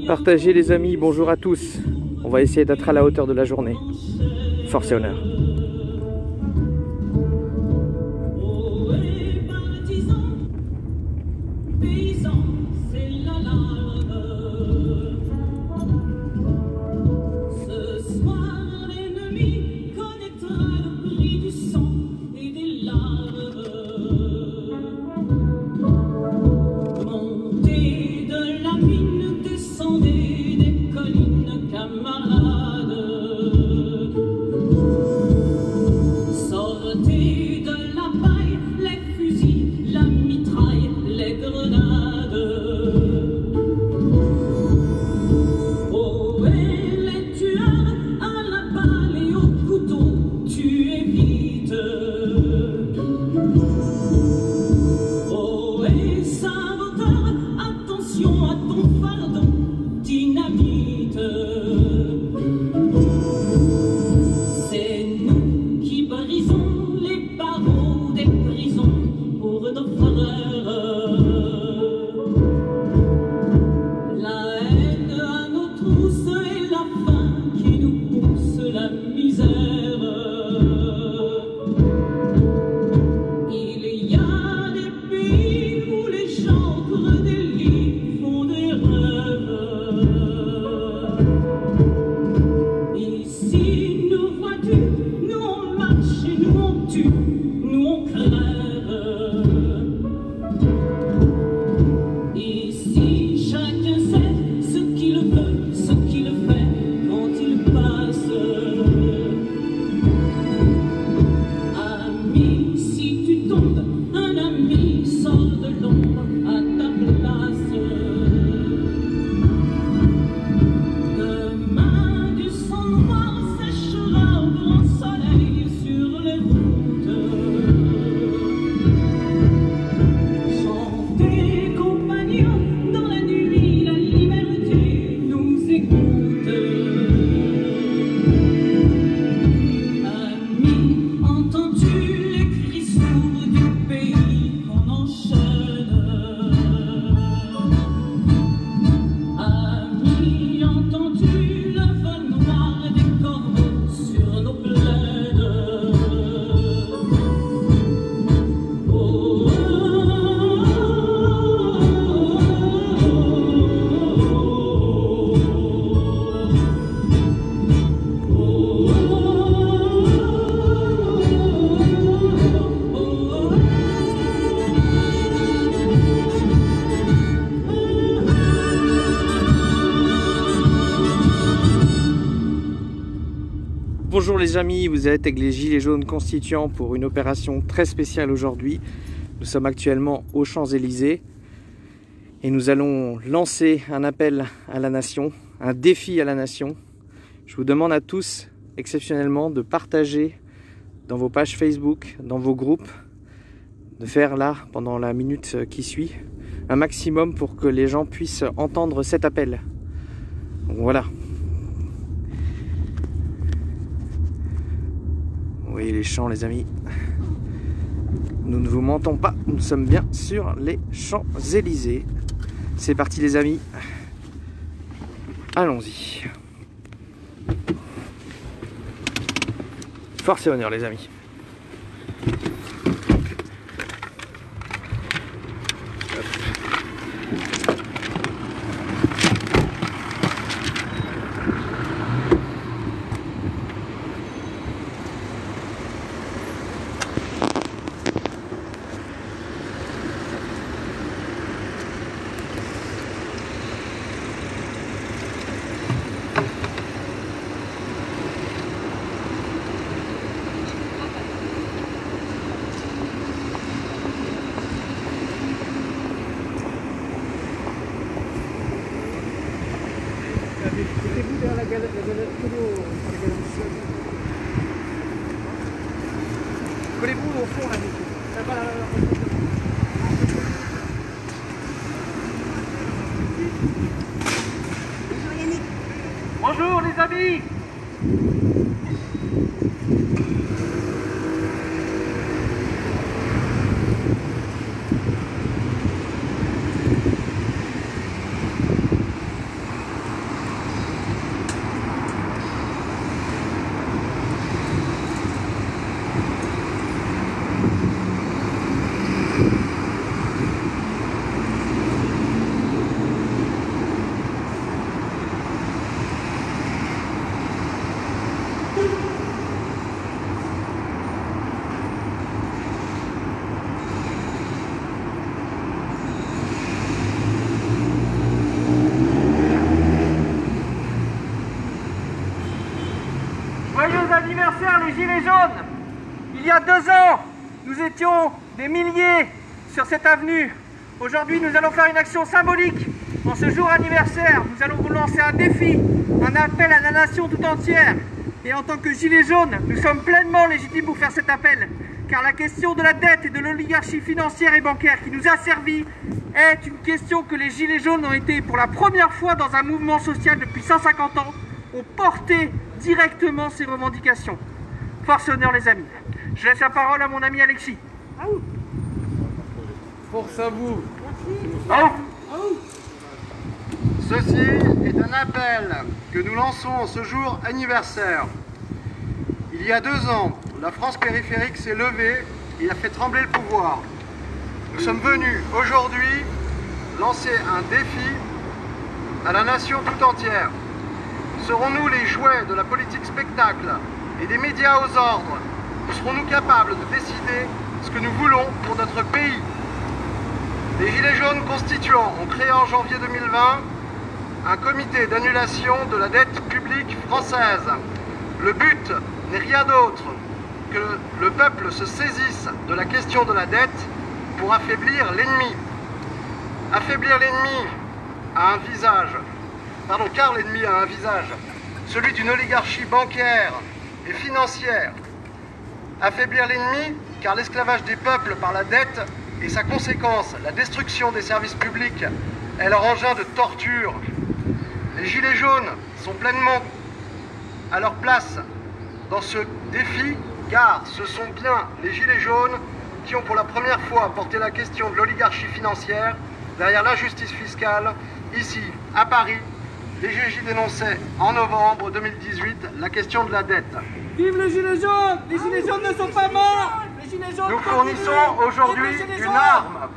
Partagez les amis, bonjour à tous. On va essayer d'être à la hauteur de la journée. Force et honneur. Bonjour les amis, vous êtes avec les Gilets jaunes constituants pour une opération très spéciale aujourd'hui. Nous sommes actuellement aux Champs-Élysées et nous allons lancer un appel à la nation, un défi à la nation. Je vous demande à tous, exceptionnellement, de partager dans vos pages Facebook, dans vos groupes, de faire là, pendant la minute qui suit, un maximum pour que les gens puissent entendre cet appel. Donc voilà. Vous voyez les champs les amis, nous ne vous mentons pas, nous sommes bien sur les Champs-Élysées. C'est parti les amis, allons-y. Force et honneur les amis. Mettez-vous derrière la galette, collez-vous au fond là, ça va. Bonjour Yannick. Bonjour les amis. Joyeux anniversaire les Gilets jaunes! Il y a 2 ans, nous étions des milliers sur cette avenue. Aujourd'hui, nous allons faire une action symbolique. En ce jour anniversaire, nous allons vous lancer un défi, un appel à la nation tout entière. Et en tant que Gilets jaunes, nous sommes pleinement légitimes pour faire cet appel. Car la question de la dette et de l'oligarchie financière et bancaire qui nous a servi est une question que les Gilets jaunes ont été pour la première fois dans un mouvement social depuis 150 ans, ont porté directement ces revendications. Force et honneur les amis. Je laisse la parole à mon ami Alexis. Force à vous. Ceci est un appel que nous lançons en ce jour anniversaire. Il y a 2 ans, la France périphérique s'est levée et a fait trembler le pouvoir. Nous sommes venus aujourd'hui lancer un défi à la nation tout entière. Serons-nous les jouets de la politique spectacle et des médias aux ordres, ou serons-nous capables de décider ce que nous voulons pour notre pays? Les Gilets jaunes constituants ont créé en janvier 2020 un comité d'annulation de la dette publique française. Le but n'est rien d'autre que le peuple se saisisse de la question de la dette pour affaiblir l'ennemi. Affaiblir l'ennemi a un visage, car l'ennemi a un visage, celui d'une oligarchie bancaire et financière. Affaiblir l'ennemi, car l'esclavage des peuples par la dette et sa conséquence, la destruction des services publics, est leur engin de torture. Les Gilets jaunes sont pleinement à leur place dans ce défi, car ce sont bien les Gilets jaunes qui ont pour la première fois porté la question de l'oligarchie financière derrière l'injustice fiscale, ici, à Paris. Les GJ dénonçaient en novembre 2018 la question de la dette. Vive les Gilets jaunes! Les Gilets jaunes ne sont pas morts! Les Gilets jaunes Nous fournissons aujourd'hui une arme.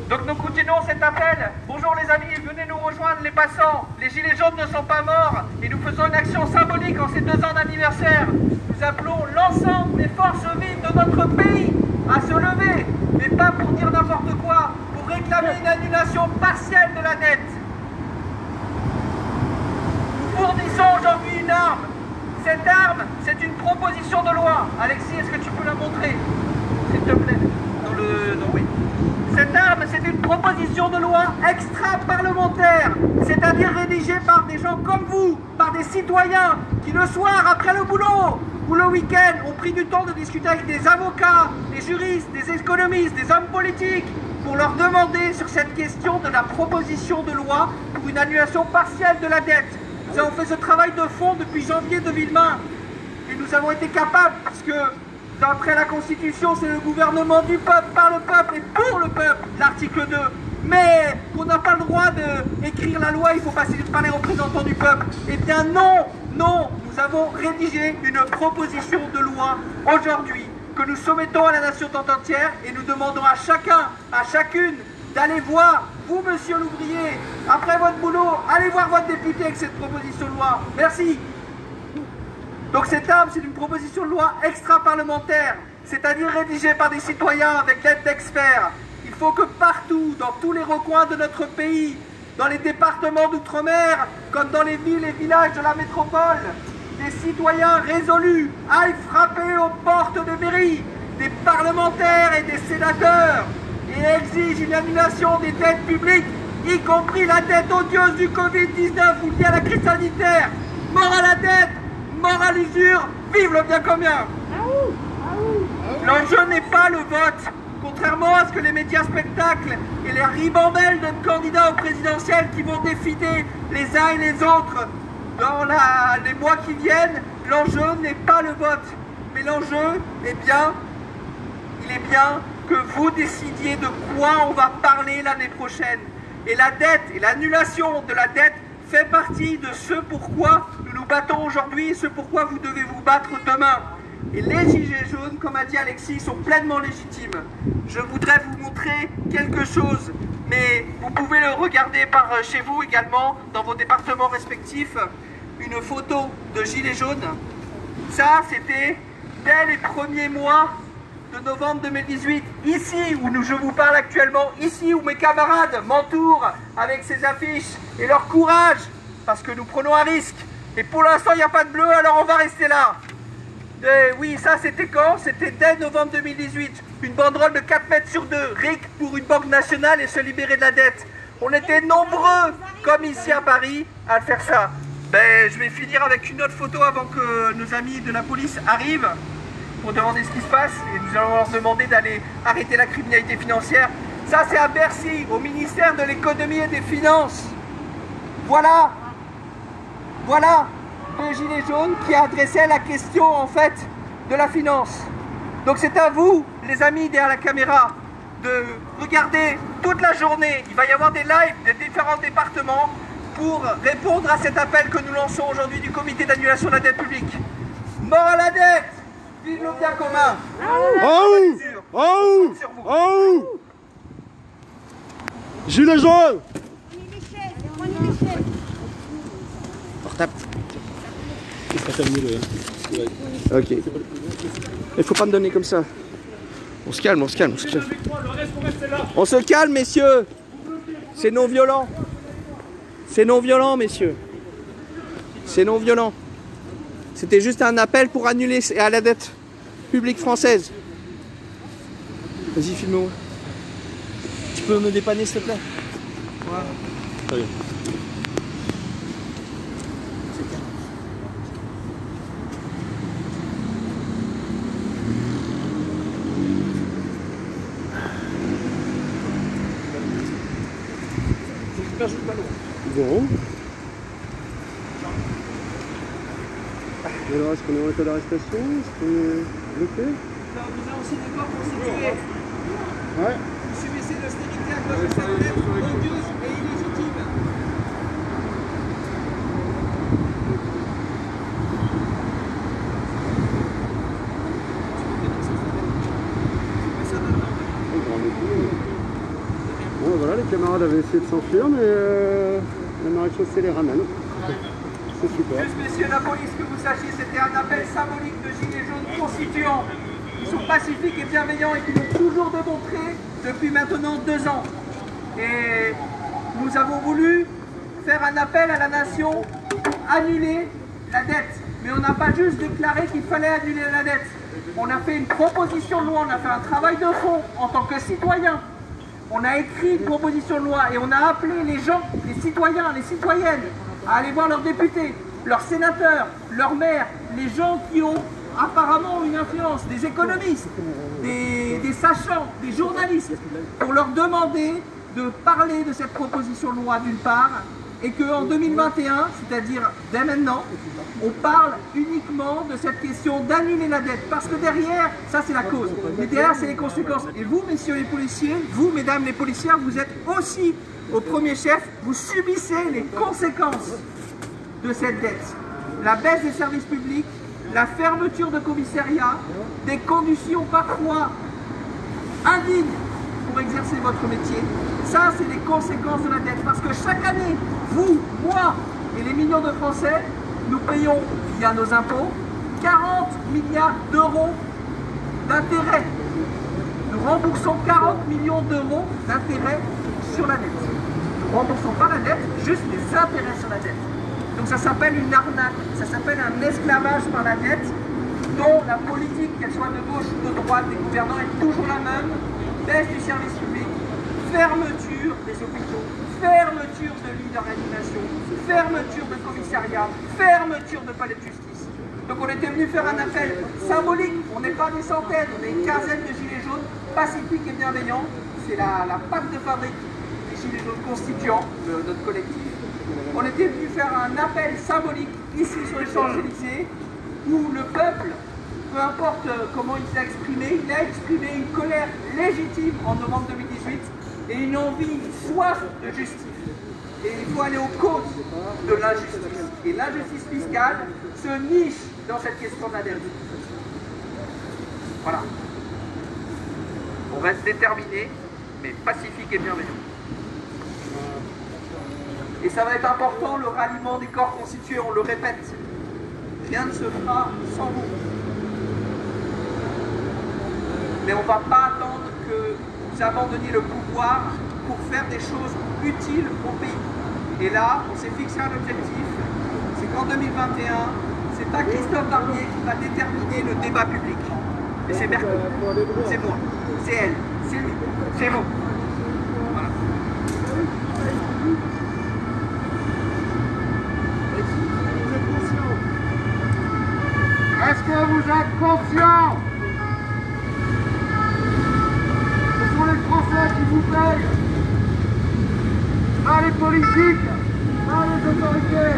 Donc nous continuons cet appel. Bonjour les amis, venez nous rejoindre les passants. Les Gilets jaunes ne sont pas morts et nous faisons une action symbolique en ces 2 ans d'anniversaire. Nous appelons l'ensemble des forces vives de notre pays à se lever, mais pas pour dire n'importe quoi, pour réclamer une annulation partielle de la dette. Nous fournissons aujourd'hui une arme. Cette arme, c'est une proposition de loi. Alexis, est-ce que tu peux la montrer, s'il te plaît? Oui. Cette arme, c'est une proposition de loi extra-parlementaire, c'est-à-dire rédigée par des gens comme vous, par des citoyens qui le soir, après le boulot ou le week-end, ont pris du temps de discuter avec des avocats, des juristes, des économistes, des hommes politiques, pour leur demander sur cette question de la proposition de loi pour une annulation partielle de la dette. Nous avons fait ce travail de fond depuis janvier 2020 et nous avons été capables, parce que d'après la Constitution, c'est le gouvernement du peuple, par le peuple et pour le peuple, l'article 2. Mais qu'on n'a pas le droit d'écrire la loi, il faut passer par les représentants du peuple. Eh bien non, non, nous avons rédigé une proposition de loi aujourd'hui que nous soumettons à la nation tout entière et nous demandons à chacun, à chacune, d'aller voir, vous monsieur l'ouvrier, après votre boulot, allez voir votre député avec cette proposition de loi. Merci. Donc cette arme, c'est une proposition de loi extra-parlementaire, c'est-à-dire rédigée par des citoyens avec l'aide d'experts. Il faut que partout, dans tous les recoins de notre pays, dans les départements d'outre-mer, comme dans les villes et villages de la métropole, des citoyens résolus aillent frapper aux portes des mairies, des parlementaires et des sénateurs, et exigent une annulation des dettes publiques, y compris la dette odieuse du Covid-19 ou liée à la crise sanitaire. Mort à la dette! Mort à l'usure, vive le bien commun. L'enjeu n'est pas le vote. Contrairement à ce que les médias spectacles et les ribambelles de candidats au présidentiel qui vont défiler les uns et les autres dans les mois qui viennent, l'enjeu n'est pas le vote. Mais l'enjeu, il est bien que vous décidiez de quoi on va parler l'année prochaine. Et la dette et l'annulation de la dette fait partie de ce pourquoi nous nous battons aujourd'hui et ce pourquoi vous devez vous battre demain. Et les gilets jaunes, comme a dit Alexis, sont pleinement légitimes. Je voudrais vous montrer quelque chose, mais vous pouvez le regarder par chez vous également, dans vos départements respectifs, une photo de gilets jaunes. Ça, c'était dès les premiers mois de novembre 2018, ici où je vous parle actuellement, ici où mes camarades m'entourent avec ces affiches et leur courage, parce que nous prenons un risque. Et pour l'instant, il n'y a pas de bleu, alors on va rester là. Et oui, ça c'était quand? C'était dès novembre 2018. Une banderole de 4 mètres sur 2, RIC pour une banque nationale et se libérer de la dette. On était nombreux, comme ici à Paris, à faire ça. Ben, je vais finir avec une autre photo avant que nos amis de la police arrivent pour demander ce qui se passe. Et nous allons leur demander d'aller arrêter la criminalité financière. Ça c'est à Bercy, au ministère de l'économie et des finances. Voilà. Voilà le gilet jaune qui a adressé la question en fait de la finance. Donc c'est à vous, les amis derrière la caméra, de regarder toute la journée. Il va y avoir des lives de différents départements pour répondre à cet appel que nous lançons aujourd'hui du comité d'annulation de la dette publique. Mort à la dette! Vive le bien commun! Gilets jaunes! Portable. Ok. Il faut pas me donner comme ça. On se calme, on se calme, on se calme. On se calme, messieurs. C'est non violent. C'est non violent, messieurs. C'est non violent. C'était juste un appel pour annuler à la dette publique française. Vas-y, filme-moi. Tu peux me dépanner, s'il te plaît? Voilà. Très bien. Bon. Alors, est-ce qu'on est en état d'arrestation? Est-ce qu'on est bloqué? Nous avons aussi des corps constitués. Ouais. Vous subissez l'austérité à cause de cette dette odieuse et illégitime. Bon, voilà, les camarades avaient essayé de s'enfuir, mais la marée chaussée les ramène. C'est super. Juste, messieurs la police, que vous sachiez, c'était un appel symbolique de gilets jaunes constituants. Ils sont pacifiques et bienveillants et qui l'ont toujours démontré depuis maintenant 2 ans. Et nous avons voulu faire un appel à la nation pour annuler la dette. Mais on n'a pas juste déclaré qu'il fallait annuler la dette. On a fait une proposition de loi, on a fait un travail de fond en tant que citoyen. On a écrit une proposition de loi et on a appelé les gens, les citoyens, les citoyennes, à aller voir leurs députés, leurs sénateurs, leurs maires, les gens qui ont apparemment une influence, des économistes, des sachants, des journalistes, pour leur demander de parler de cette proposition de loi d'une part, et qu'en 2021, c'est-à-dire dès maintenant, on parle uniquement de cette question d'annuler la dette. Parce que derrière, ça c'est la cause, mais derrière c'est les conséquences. Et vous, messieurs les policiers, vous, mesdames les policières, vous êtes aussi au premier chef, vous subissez les conséquences de cette dette. La baisse des services publics, la fermeture de commissariats, des conditions parfois indignes pour exercer votre métier. Ça, c'est les conséquences de la dette. Parce que chaque année, vous, moi et les millions de Français, nous payons via nos impôts 40 milliards d'euros d'intérêts. Nous remboursons 40 millions d'euros d'intérêts sur la dette. Nous ne remboursons pas la dette, juste les intérêts sur la dette. Donc ça s'appelle une arnaque, ça s'appelle un esclavage par la dette, dont la politique, qu'elle soit de gauche ou de droite, des gouvernants est toujours la même. Baisse du service public, fermeture des hôpitaux, fermeture de lits de réanimation, fermeture de commissariats, fermeture de palais de justice. Donc on était venu faire un appel symbolique, on n'est pas des centaines, on est une quinzaine de gilets jaunes, pacifiques et bienveillants. C'est la patte de fabrique des gilets jaunes constituants de notre collectif. On était venu faire un appel symbolique ici sur les Champs-Élysées où le peuple, peu importe comment il s'est exprimé, il a exprimé une colère légitime en novembre 2018 et une envie, une soif de justice. Et il faut aller aux causes de l'injustice. Et l'injustice fiscale se niche dans cette question d'interdit. Voilà. On reste déterminé, mais pacifique et bienveillant. Et ça va être important, le ralliement des corps constitués, on le répète. Rien ne se fera sans vous. Mais on ne va pas attendre que vous abandonniez le pouvoir pour faire des choses utiles au pays. Et là, on s'est fixé un objectif, c'est qu'en 2021, c'est pas Christophe Barbier qui va déterminer le débat public. Mais c'est Merco, c'est moi, c'est elle, c'est lui, c'est vous. Voilà. Est-ce que vous êtes conscients? Ce sont les Français qui vous payent, pas les politiques, pas les autorités.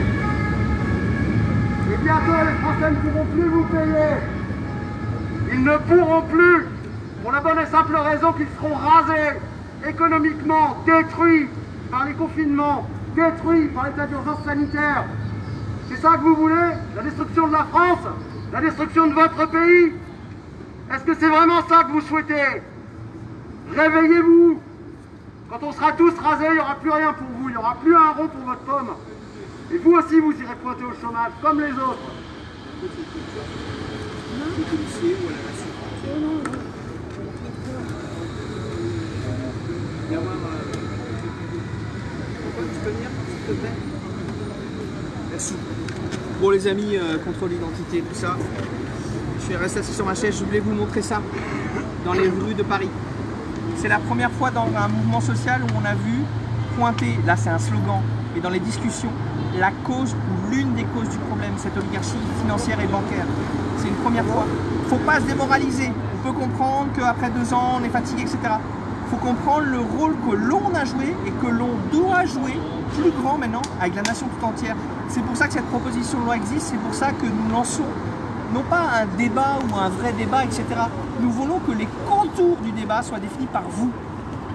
Et bientôt les Français ne pourront plus vous payer. Ils ne pourront plus, pour la bonne et simple raison qu'ils seront rasés, économiquement, détruits par les confinements, détruits par l'état d'urgence sanitaire. C'est ça que vous voulez? La destruction de la France? La destruction de votre pays? Est-ce que c'est vraiment ça que vous souhaitez? Réveillez-vous! Quand on sera tous rasés, il n'y aura plus rien pour vous, il n'y aura plus un rond pour votre pomme. Et vous aussi, vous irez pointer au chômage, comme les autres. Merci. Bon les amis, contrôle d'identité, tout ça. Je suis resté assis sur ma chaise, je voulais vous montrer ça dans les rues de Paris. C'est la première fois dans un mouvement social où on a vu pointer, là c'est un slogan, et dans les discussions, la cause ou l'une des causes du problème, cette oligarchie financière et bancaire. C'est une première fois. Il ne faut pas se démoraliser. On peut comprendre qu'après 2 ans, on est fatigué, etc. Il faut comprendre le rôle que l'on a joué et que l'on doit jouer plus grand maintenant avec la nation tout entière. C'est pour ça que cette proposition de loi existe, c'est pour ça que nous lançons non pas un débat ou un vrai débat, etc. Nous voulons que les contours du débat soient définis par vous.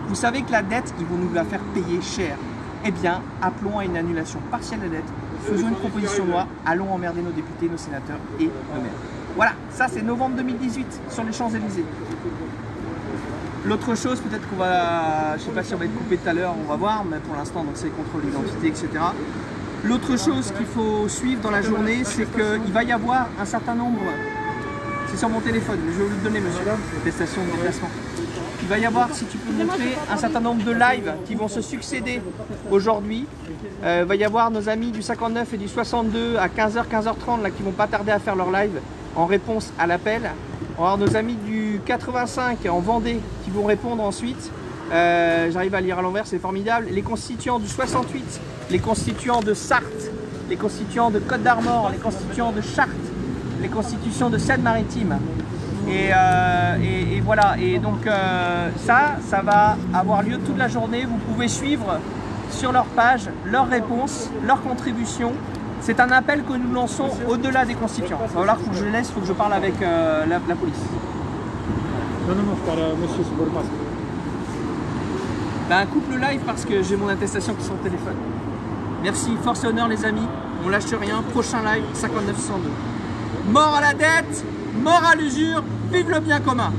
Vous savez que la dette, ils vont nous la faire payer cher. Eh bien, appelons à une annulation partielle de la dette, faisons une proposition de loi, allons emmerder nos députés, nos sénateurs et nos maires. Voilà, ça c'est novembre 2018 sur les Champs-Élysées. L'autre chose, peut-être qu'on va, je ne sais pas si on va être coupé tout à l'heure, on va voir, mais pour l'instant, c'est contrôle d'identité, etc. L'autre chose qu'il faut suivre dans la journée, c'est qu'il va y avoir un certain nombre, c'est sur mon téléphone, je vais vous le donner monsieur, attestation de déplacement. Il va y avoir, si tu peux montrer, un certain nombre de lives qui vont se succéder aujourd'hui. Il va y avoir nos amis du 59 et du 62 à 15h, 15h30 là, qui vont pas tarder à faire leur live en réponse à l'appel. On va avoir nos amis du 85 en Vendée qui vont répondre ensuite. J'arrive à lire à l'envers, c'est formidable. Les constituants du 68, les constituants de Sarthe, les constituants de Côte d'Armor, les constituants de Chartres, les constitutions de Seine-Maritime. Et voilà, et donc ça va avoir lieu toute la journée. Vous pouvez suivre sur leur page leurs réponses, leurs contributions. C'est un appel que nous lançons au-delà des constituants. Voilà, il faut que je laisse, il faut que je parle avec la police. Monsieur Supermasque. Ben, coupe le live parce que j'ai mon attestation qui est sur le téléphone. Merci, force et honneur les amis, on lâche rien. Prochain live, 59-102. Mort à la dette, mort à l'usure, vive le bien commun.